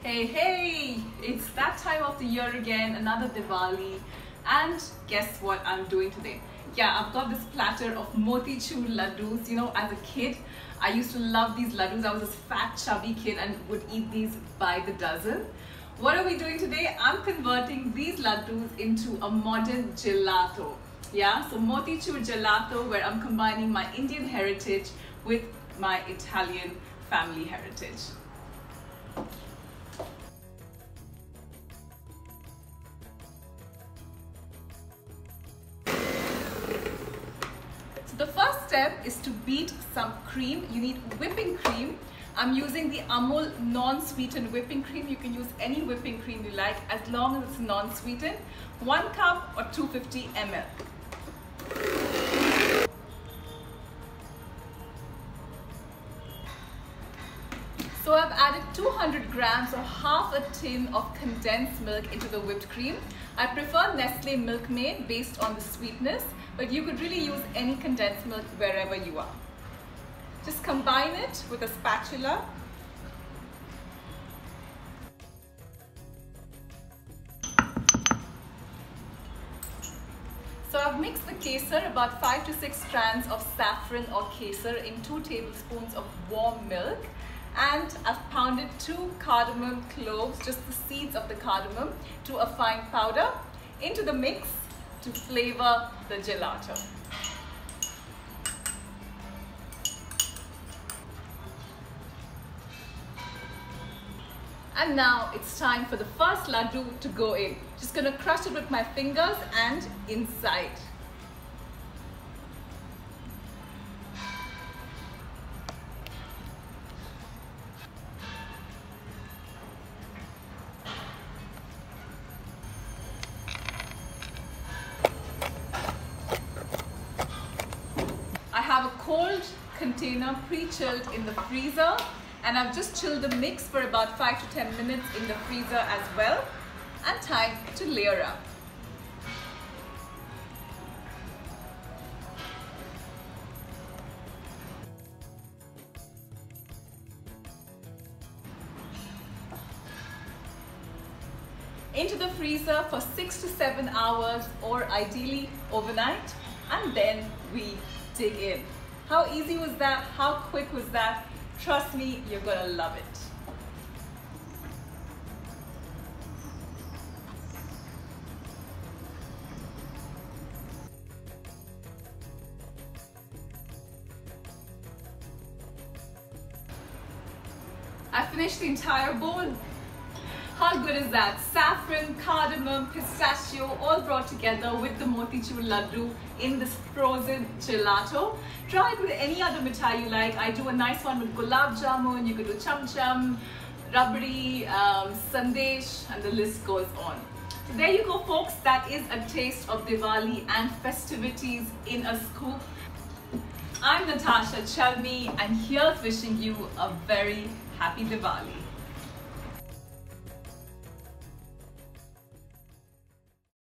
Hey, it's that time of the year again, another Diwali, and guess what I'm doing today? Yeah, I've got this platter of Motichoor laddus. You know, as a kid, I used to love these laddus. I was this fat, chubby kid and would eat these by the dozen. What are we doing today? I'm converting these laddus into a modern gelato. Yeah, so Motichoor gelato, where I'm combining my Indian heritage with my Italian family heritage. The first step is to beat some cream. You need whipping cream. I'm using the Amul non-sweetened whipping cream. You can use any whipping cream you like as long as it's non-sweetened. 1 cup or 250 ml. So I've added 200 grams or half a tin of condensed milk into the whipped cream. I prefer Nestle Milkmaid based on the sweetness, but you could really use any condensed milk wherever you are. Just combine it with a spatula. So I've mixed the kesar, about 5 to 6 strands of saffron or kesar in 2 tablespoons of warm milk. And I've pounded 2 cardamom cloves, just the seeds of the cardamom, to a fine powder into the mix to flavor the gelato. And now it's time for the first laddu to go in. Just gonna crush it with my fingers and inside. I have a cold container pre-chilled in the freezer, and I've just chilled the mix for about 5 to 10 minutes in the freezer as well. And time to layer up. Into the freezer for 6 to 7 hours, or ideally overnight, and then we dig in. How easy was that? How quick was that? Trust me, you're gonna love it. I finished the entire bowl. How good is that? Saffron, cardamom, pistachio, all brought together with the Motichoor laddu in this frozen gelato. Try it with any other mithai you like. I do a nice one with gulab jamun, you could do cham cham, rabdi, sandesh, and the list goes on. So there you go, folks. That is a taste of Diwali and festivities in a scoop. I'm Natasha Chalmi, and here's wishing you a very happy Diwali.